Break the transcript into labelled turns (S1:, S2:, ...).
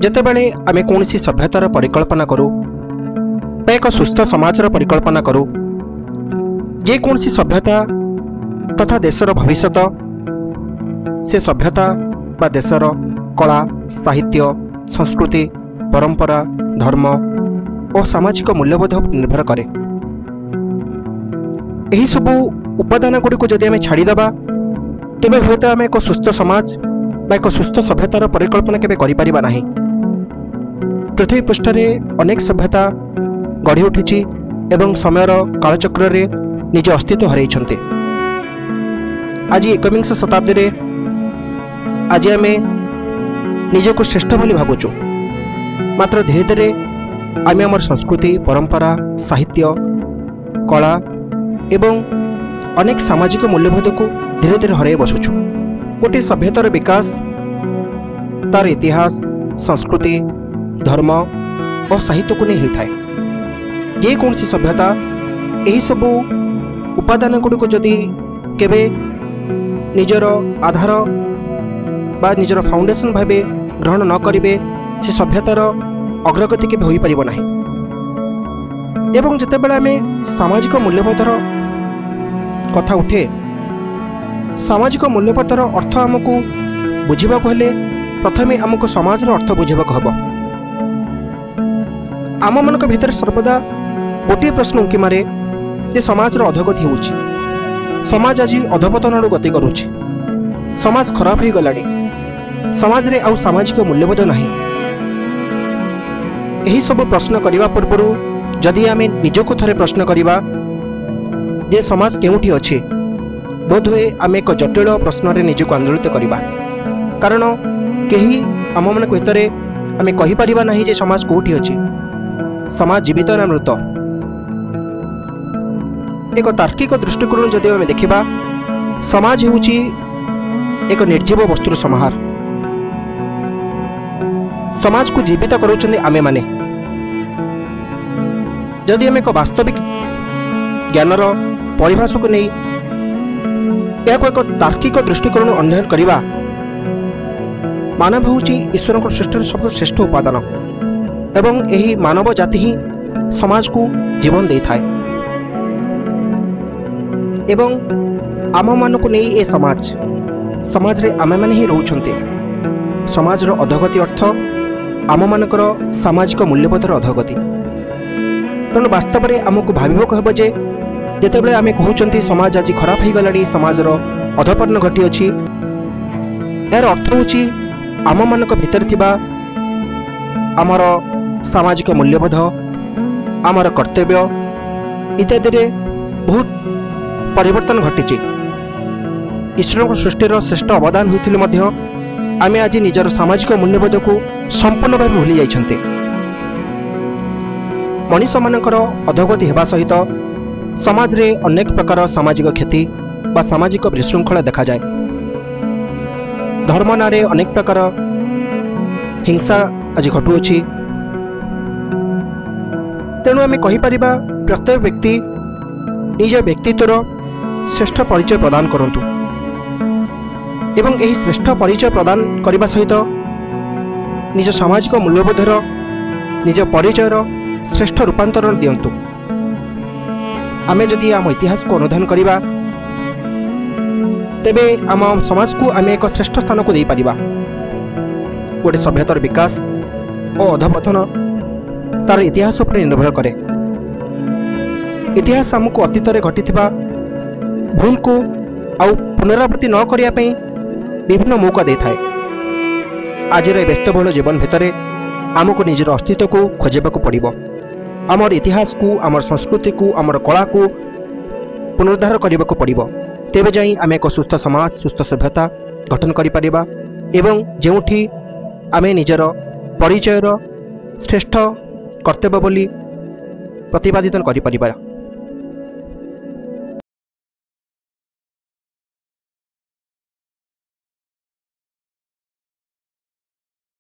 S1: ଯେତେବେଳେ ଆମେ କୌଣସି ସଭ୍ୟତାର ପରିକଳ୍ପନା କରୁ ବା ଏକ ସୁସ୍ଥ ସମାଜର ପରିକଳ୍ପନା କରୁ, ଯେକୌଣସି ସଭ୍ୟତା ତଥା ଦେଶର ଭବିଷ୍ୟତ ସେ ସଭ୍ୟତା ବା ଦେଶର କଳା, ସାହିତ୍ୟ, ସଂସ୍କୃତି, ପରମ୍ପରା, ଧର୍ମ ଓ ସାମାଜିକ ମୂଲ୍ୟବୋଧ ଉପରେ ନିର୍ଭର କରେ। ଏହି ସବୁ ଉପାଦାନ ଗୁଡ଼ିକୁ ଯଦି ଆମେ ଛାଡ଼ିଦେବା, ତେବେ ହୁଏତ ଆମେ ଏକ ସୁସ୍ଥ ସମାଜ ବା ଏକ ସୁସ୍ଥ ସଭ୍ୟତାର ପରିକଳ୍ପନା କେବେ କରିପାରିବା ନାହିଁ। ପୃଥିବୀ ପୃଷ୍ଠରେ ଅନେକ ସଭ୍ୟତା ଗଢ଼ି ଉଠିଛି ଏବଂ ସମୟର କାଳଚକ୍ରରେ ନିଜ ଅସ୍ତିତ୍ୱ ହରାଇଛନ୍ତି। ଆଜି ଏକବିଂଶ ଶତାବ୍ଦୀରେ ଆଜି ଆମେ ନିଜକୁ ଶ୍ରେଷ୍ଠ ବୋଲି ଭାବୁଛୁ, ମାତ୍ର ଧୀରେ ଧୀରେ ଆମେ ଆମର ସଂସ୍କୃତି, ପରମ୍ପରା, ସାହିତ୍ୟ, କଳା ଏବଂ ଅନେକ ସାମାଜିକ ମୂଲ୍ୟବୋଧକୁ ଧୀରେ ଧୀରେ ହରାଇ ବସୁଛୁ। ଗୋଟିଏ ସଭ୍ୟତାର ବିକାଶ ତାର ଇତିହାସ, ସଂସ୍କୃତି, ଧର୍ମ ଓ ସାହିତ୍ୟକୁ ନେଇ ହୋଇଥାଏ। ଯେକୌଣସି ସଭ୍ୟତା ଏହିସବୁ ଉପାଦାନ ଗୁଡ଼ିକୁ ଯଦି କେବେ ନିଜର ଆଧାର ବା ନିଜର ଫାଉଣ୍ଡେସନ ଭାବେ ଗ୍ରହଣ ନ କରିବେ, ସେ ସଭ୍ୟତାର ଅଗ୍ରଗତି କେବେ ହୋଇପାରିବ ନାହିଁ। ଏବଂ ଯେତେବେଳେ ଆମେ ସାମାଜିକ ମୂଲ୍ୟବୋଧର କଥା ଉଠେ, ସାମାଜିକ ମୂଲ୍ୟବୋଧର ଅର୍ଥ ଆମକୁ ବୁଝିବାକୁ ହେଲେ ପ୍ରଥମେ ଆମକୁ ସମାଜର ଅର୍ଥ ବୁଝିବାକୁ ହେବ। ଆମମାନଙ୍କ ଭିତରେ ସର୍ବଦା ଗୋଟିଏ ପ୍ରଶ୍ନ ଉଙ୍କି ମାରେ ଯେ ସମାଜର ଅଧୋଗତି ହେଉଛି, ସମାଜ ଆଜି ଅଧପତନ ଆଡ଼କୁ ଗତି କରୁଛି, ସମାଜ ଖରାପ ହୋଇଗଲାଣି, ସମାଜରେ ଆଉ ସାମାଜିକ ମୂଲ୍ୟବୋଧ ନାହିଁ। ଏହିସବୁ ପ୍ରଶ୍ନ କରିବା ପୂର୍ବରୁ ଯଦି ଆମେ ନିଜକୁ ଥରେ ପ୍ରଶ୍ନ କରିବା ଯେ ସମାଜ କେଉଁଠି ଅଛି, ବୋଧହୁଏ ଆମେ ଏକ ଜଟିଳ ପ୍ରଶ୍ନରେ ନିଜକୁ ଆନ୍ଦୋଳିତ କରିବା। କାରଣ କେହି ଆମମାନଙ୍କ ଭିତରେ ଆମେ କହିପାରିବା ନାହିଁ ଯେ ସମାଜ କେଉଁଠି ଅଛି, ସମାଜ ଜୀବିତ ନା ମୃତ। ଏକ ତାର୍କିକ ଦୃଷ୍ଟିକୋଣରୁ ଯଦି ଆମେ ଦେଖିବା, ସମାଜ ହେଉଛି ଏକ ନିର୍ଜୀବ ବସ୍ତୁର ସମାହାର। ସମାଜକୁ ଜୀବିତ କରୁଛନ୍ତି ଆମେମାନେ। ଯଦି ଆମେ ଏକ ବାସ୍ତବିକ ଜ୍ଞାନର ପରିଭାଷାକୁ ନେଇ ଏହାକୁ ଏକ ତାର୍କିକ ଦୃଷ୍ଟିକୋଣରୁ ଅଧ୍ୟୟନ କରିବା, ମାନବ ହେଉଛି ଈଶ୍ୱରଙ୍କ ସୃଷ୍ଟିର ସବୁଠୁ ଶ୍ରେଷ୍ଠ ଉପାଦାନ ଏବଂ ଏହି ମାନବ ଜାତି ହିଁ ସମାଜକୁ ଜୀବନ ଦେଇଥାଏ। ଏବଂ ଆମମାନଙ୍କୁ ନେଇ ଏ ସମାଜରେ ଆମେମାନେ ହିଁ ରହୁଛନ୍ତି। ସମାଜର ଅଧୋଗତି ଅର୍ଥ ଆମମାନଙ୍କର ସାମାଜିକ ମୂଲ୍ୟବୋଧର ଅଧୋଗତି। ତେଣୁ ବାସ୍ତବରେ ଆମକୁ ଭାବିବାକୁ ହେବ ଯେ ଯେତେବେଳେ ଆମେ କହୁଛନ୍ତି ସମାଜ ଆଜି ଖରାପ ହୋଇଗଲାଣି, ସମାଜର ଅଧପତନ ଘଟିଅଛି, ଏହାର ଅର୍ଥ ହେଉଛି ଆମମାନଙ୍କ ଭିତରେ ଥିବା ଆମର ସାମାଜିକ ମୂଲ୍ୟବୋଧ, ଆମର କର୍ତ୍ତବ୍ୟ ଇତ୍ୟାଦିରେ ବହୁତ ପରିବର୍ତ୍ତନ ଘଟିଛି। ଈଶ୍ୱରଙ୍କ ସୃଷ୍ଟିର ଶ୍ରେଷ୍ଠ ଅବଦାନ ହୋଇଥିଲେ ମଧ୍ୟ ଆମେ ଆଜି ନିଜର ସାମାଜିକ ମୂଲ୍ୟବୋଧକୁ ସମ୍ପୂର୍ଣ୍ଣ ଭାବେ ଭୁଲି ଯାଇଛନ୍ତି। ମଣିଷମାନଙ୍କର ଅଧୋଗତି ହେବା ସହିତ ସମାଜରେ ଅନେକ ପ୍ରକାର ସାମାଜିକ କ୍ଷତି ବା ସାମାଜିକ ବିଶୃଙ୍ଖଳା ଦେଖାଯାଏ। ଧର୍ମ ନାଁରେ ଅନେକ ପ୍ରକାର ହିଂସା ଆଜି ଘଟୁଅଛି। ତେଣୁ ଆମେ କହିପାରିବା ପ୍ରତ୍ୟେକ ବ୍ୟକ୍ତି ନିଜ ବ୍ୟକ୍ତିତ୍ୱର ଶ୍ରେଷ୍ଠ ପରିଚୟ ପ୍ରଦାନ କରନ୍ତୁ ଏବଂ ଏହି ଶ୍ରେଷ୍ଠ ପରିଚୟ ପ୍ରଦାନ କରିବା ସହିତ ନିଜ ସାମାଜିକ ମୂଲ୍ୟବୋଧର, ନିଜ ପରିଚୟର ଶ୍ରେଷ୍ଠ ରୂପାନ୍ତରଣ ଦିଅନ୍ତୁ। ଆମେ ଯଦି ଆମ ଇତିହାସକୁ ଅନୁଧ୍ୟାନ କରିବା, ତେବେ ଆମ ସମାଜକୁ ଆମେ ଏକ ଶ୍ରେଷ୍ଠ ସ୍ଥାନକୁ ଦେଇପାରିବା। ଗୋଟିଏ ସଭ୍ୟତାର ବିକାଶ ଓ ଅଧପତନ ତାର ଇତିହାସ ଉପରେ ନିର୍ଭର କରେ। ଇତିହାସ ଆମକୁ ଅତୀତରେ ଘଟିଥିବା ଭୁଲକୁ ଆଉ ପୁନରାବୃତ୍ତି ନ କରିବା ପାଇଁ ବିଭିନ୍ନ ମୌକା ଦେଇଥାଏ। ଆଜିର ଏ ବ୍ୟସ୍ତବହୁଳ ଜୀବନ ଭିତରେ ଆମକୁ ନିଜର ଅସ୍ତିତ୍ୱକୁ ଖୋଜିବାକୁ ପଡ଼ିବ। ଆମର ଇତିହାସକୁ, ଆମର ସଂସ୍କୃତିକୁ, ଆମର କଳାକୁ ପୁନରୁଦ୍ଧାର କରିବାକୁ ପଡ଼ିବ। ତେବେ ଯାଇ ଆମେ ଏକ ସୁସ୍ଥ ସମାଜ, ସୁସ୍ଥ ସଭ୍ୟତା ଗଠନ କରିପାରିବା ଏବଂ ଯେଉଁଠି ଆମେ ନିଜର ପରିଚୟର ଶ୍ରେଷ୍ଠ କର୍ତ୍ତବ୍ୟ ବୋଲି ପ୍ରତିପାଦିତ କରିପାରିବା।